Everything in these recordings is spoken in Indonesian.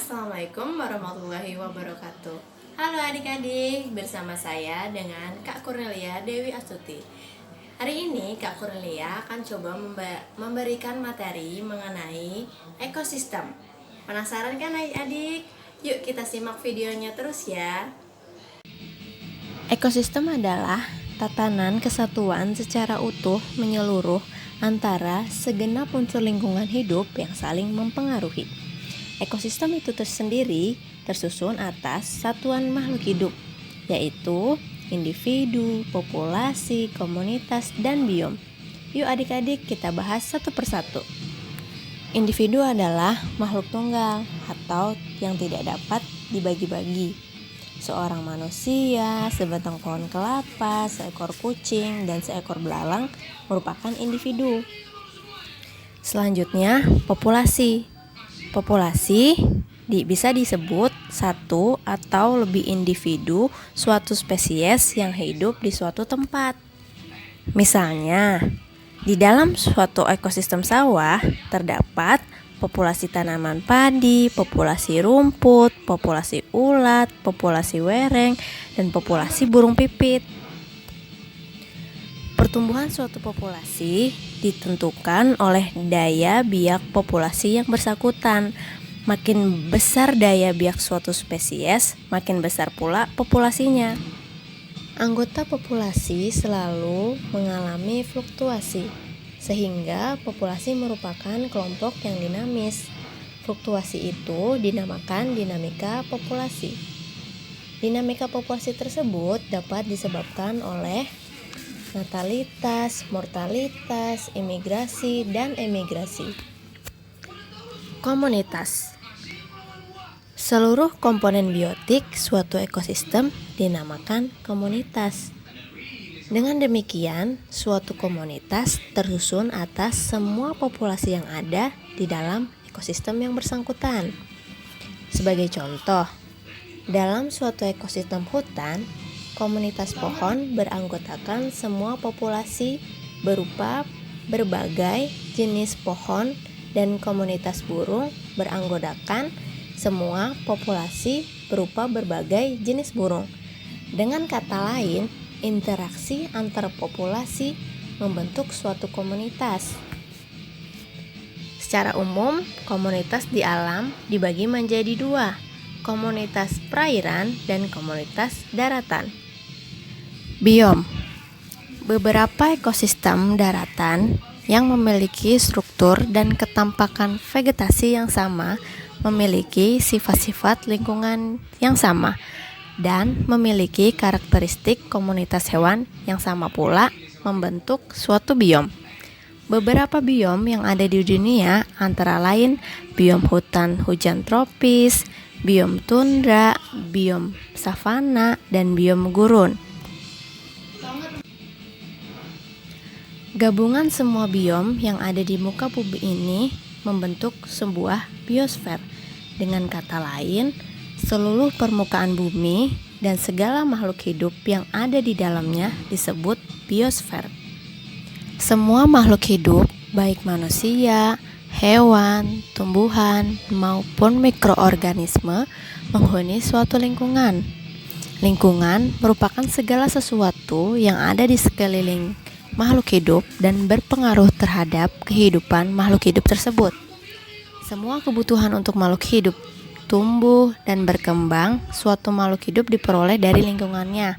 Assalamualaikum warahmatullahi wabarakatuh. Halo adik-adik, bersama saya dengan Kak Kurnelia Dewi Astuti. Hari ini Kak Kurnelia akan coba memberikan materi mengenai ekosistem. Penasaran kan adik-adik? Yuk kita simak videonya terus ya. Ekosistem adalah tatanan kesatuan secara utuh menyeluruh antara segenap unsur lingkungan hidup yang saling mempengaruhi. Ekosistem itu tersendiri tersusun atas satuan makhluk hidup, yaitu individu, populasi, komunitas, dan biom. Yuk adik-adik kita bahas satu persatu. Individu adalah makhluk tunggal atau yang tidak dapat dibagi-bagi. Seorang manusia, sebatang pohon kelapa, seekor kucing, dan seekor belalang merupakan individu. Selanjutnya, populasi. Populasi bisa disebut satu atau lebih individu suatu spesies yang hidup di suatu tempat. Misalnya, di dalam suatu ekosistem sawah terdapat populasi tanaman padi, populasi rumput, populasi ulat, populasi wereng, dan populasi burung pipit. Pertumbuhan suatu populasi ditentukan oleh daya biak populasi yang bersangkutan. Makin besar daya biak suatu spesies, makin besar pula populasinya. Anggota populasi selalu mengalami fluktuasi, sehingga populasi merupakan kelompok yang dinamis. Fluktuasi itu dinamakan dinamika populasi. Dinamika populasi tersebut dapat disebabkan oleh natalitas, mortalitas, imigrasi, dan emigrasi. Komunitas. Seluruh komponen biotik suatu ekosistem dinamakan komunitas. Dengan demikian, suatu komunitas tersusun atas semua populasi yang ada di dalam ekosistem yang bersangkutan. Sebagai contoh, dalam suatu ekosistem hutan, komunitas pohon beranggotakan semua populasi berupa berbagai jenis pohon, dan komunitas burung beranggotakan semua populasi berupa berbagai jenis burung. Dengan kata lain, interaksi antar populasi membentuk suatu komunitas. Secara umum, komunitas di alam dibagi menjadi dua, komunitas perairan dan komunitas daratan. Biom. Beberapa ekosistem daratan yang memiliki struktur dan ketampakan vegetasi yang sama memiliki sifat-sifat lingkungan yang sama dan memiliki karakteristik komunitas hewan yang sama pula membentuk suatu biom. Beberapa biom yang ada di dunia antara lain biom hutan hujan tropis, biom tundra, biom savana, dan biom gurun. Gabungan semua biom yang ada di muka bumi ini membentuk sebuah biosfer. Dengan kata lain, seluruh permukaan bumi dan segala makhluk hidup yang ada di dalamnya disebut biosfer. Semua makhluk hidup, baik manusia, hewan, tumbuhan, maupun mikroorganisme menghuni suatu lingkungan. Lingkungan merupakan segala sesuatu yang ada di sekeliling makhluk hidup dan berpengaruh terhadap kehidupan makhluk hidup tersebut. Semua kebutuhan untuk makhluk hidup tumbuh dan berkembang, suatu makhluk hidup diperoleh dari lingkungannya.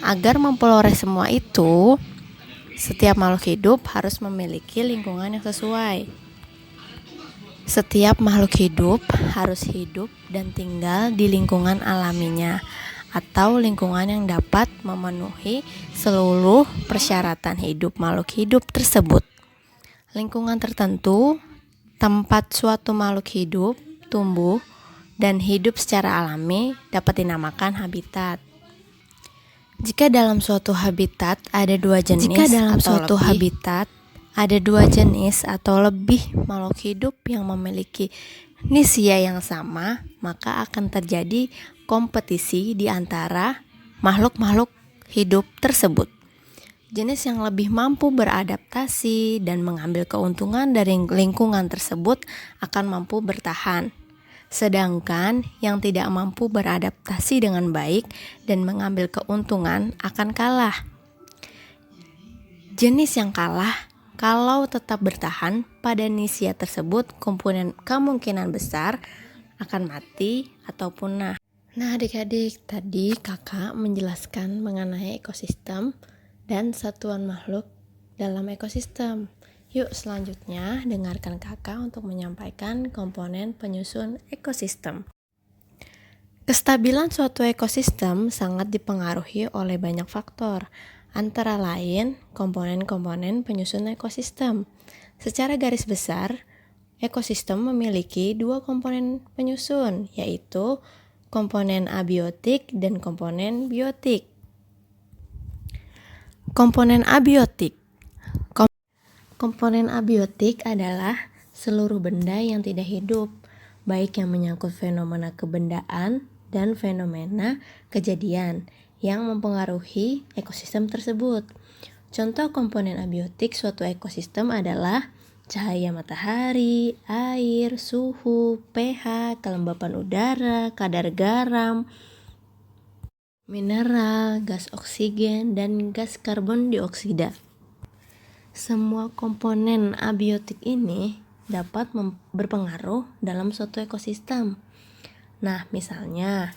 Agar memperoleh semua itu, setiap makhluk hidup harus memiliki lingkungan yang sesuai. Setiap makhluk hidup harus hidup dan tinggal di lingkungan alaminya atau lingkungan yang dapat memenuhi seluruh persyaratan hidup makhluk hidup tersebut. Lingkungan tertentu, tempat suatu makhluk hidup tumbuh dan hidup secara alami dapat dinamakan habitat. Jika dalam suatu habitat ada dua jenis atau lebih makhluk hidup yang memiliki nisia yang sama, maka akan terjadi kompetisi di antara makhluk-makhluk hidup tersebut. Jenis yang lebih mampu beradaptasi dan mengambil keuntungan dari lingkungan tersebut akan mampu bertahan. Sedangkan yang tidak mampu beradaptasi dengan baik dan mengambil keuntungan akan kalah. Jenis yang kalah kalau tetap bertahan pada nisia tersebut kemungkinan besar akan mati atau punah. Nah adik-adik, tadi kakak menjelaskan mengenai ekosistem dan satuan makhluk dalam ekosistem. Yuk selanjutnya dengarkan kakak untuk menyampaikan komponen penyusun ekosistem. Kestabilan suatu ekosistem sangat dipengaruhi oleh banyak faktor, antara lain komponen-komponen penyusun ekosistem. Secara garis besar, ekosistem memiliki dua komponen penyusun, yaitu komponen abiotik dan komponen biotik. Komponen abiotik. Komponen abiotik adalah seluruh benda yang tidak hidup, baik yang menyangkut fenomena kebendaan dan fenomena kejadian yang mempengaruhi ekosistem tersebut. Contoh komponen abiotik suatu ekosistem adalah cahaya matahari, air, suhu, pH, kelembapan udara, kadar garam, mineral, gas oksigen, dan gas karbon dioksida. Semua komponen abiotik ini dapat berpengaruh dalam suatu ekosistem. Nah, misalnya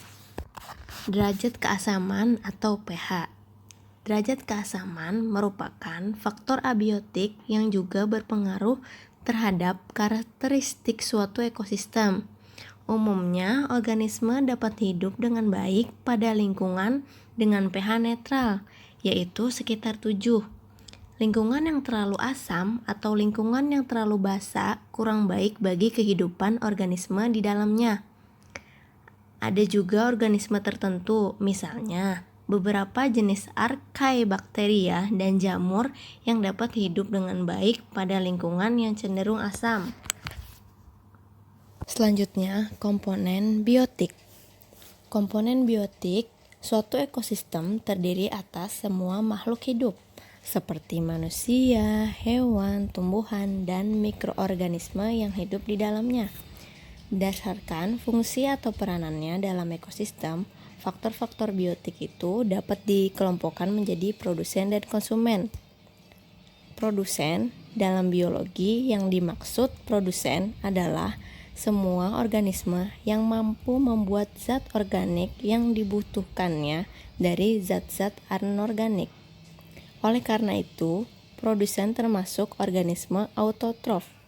derajat keasaman atau pH. Derajat keasaman merupakan faktor abiotik yang juga berpengaruh terhadap karakteristik suatu ekosistem. Umumnya, organisme dapat hidup dengan baik pada lingkungan dengan pH netral, yaitu sekitar 7. Lingkungan yang terlalu asam atau lingkungan yang terlalu basa kurang baik bagi kehidupan organisme di dalamnya. Ada juga organisme tertentu, misalnya beberapa jenis Archaebacteria dan jamur yang dapat hidup dengan baik pada lingkungan yang cenderung asam. Selanjutnya, komponen biotik. Komponen biotik, suatu ekosistem terdiri atas semua makhluk hidup, seperti manusia, hewan, tumbuhan, dan mikroorganisme yang hidup di dalamnya. Berdasarkan fungsi atau peranannya dalam ekosistem, faktor-faktor biotik itu dapat dikelompokkan menjadi produsen dan konsumen. Produsen dalam biologi, yang dimaksud produsen adalah semua organisme yang mampu membuat zat organik yang dibutuhkannya dari zat-zat anorganik. Oleh karena itu, produsen termasuk organisme autotrof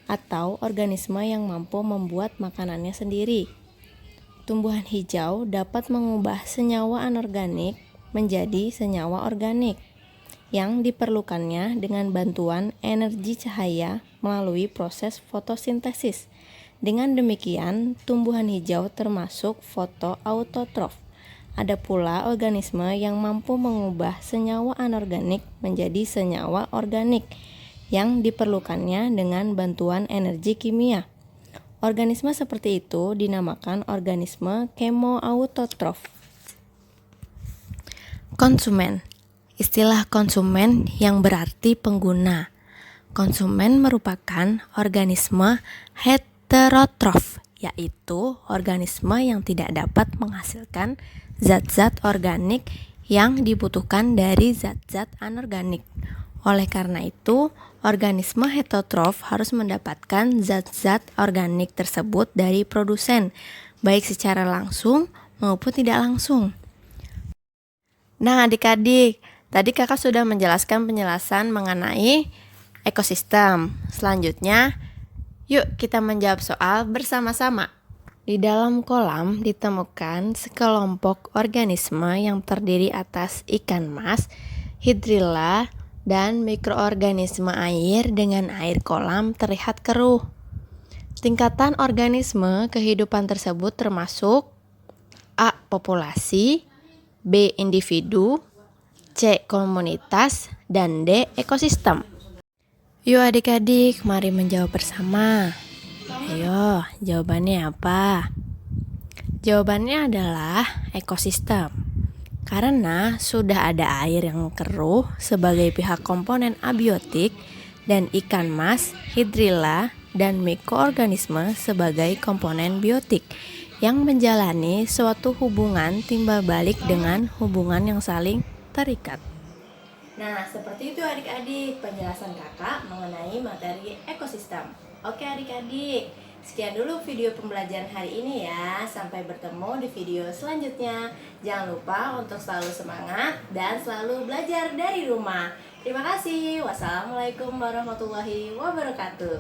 atau organisme yang mampu membuat makanannya sendiri. Tumbuhan hijau dapat mengubah senyawa anorganik menjadi senyawa organik yang diperlukannya dengan bantuan energi cahaya melalui proses fotosintesis. Dengan demikian, tumbuhan hijau termasuk fotoautotrof. Ada pula organisme yang mampu mengubah senyawa anorganik menjadi senyawa organik yang diperlukannya dengan bantuan energi kimia. Organisme seperti itu dinamakan organisme kemoautotrof. Konsumen. Istilah konsumen yang berarti pengguna. Konsumen merupakan organisme heterotrof, yaitu organisme yang tidak dapat menghasilkan zat-zat organik yang dibutuhkan dari zat-zat anorganik. Oleh karena itu, organisme heterotrof harus mendapatkan zat-zat organik tersebut dari produsen, baik secara langsung maupun tidak langsung. Nah adik-adik, tadi kakak sudah menjelaskan penjelasan mengenai ekosistem. Selanjutnya, yuk kita menjawab soal bersama-sama. Di dalam kolam ditemukan sekelompok organisme yang terdiri atas ikan mas, hidrilla, dan mikroorganisme air dengan air kolam terlihat keruh. Tingkatan organisme kehidupan tersebut termasuk A. Populasi, B. Individu, C. Komunitas, dan D. Ekosistem. Yuk adik-adik, mari menjawab bersama. Ayo, jawabannya apa? Jawabannya adalah ekosistem. Karena sudah ada air yang keruh sebagai pihak komponen abiotik dan ikan mas, hidrilla, dan mikroorganisme sebagai komponen biotik yang menjalani suatu hubungan timbal balik dengan hubungan yang saling terikat. Nah, seperti itu adik-adik penjelasan kakak mengenai materi ekosistem. Oke adik-adik, sekian dulu video pembelajaran hari ini ya. Sampai bertemu di video selanjutnya. Jangan lupa untuk selalu semangat dan selalu belajar dari rumah. Terima kasih. Wassalamualaikum warahmatullahi wabarakatuh.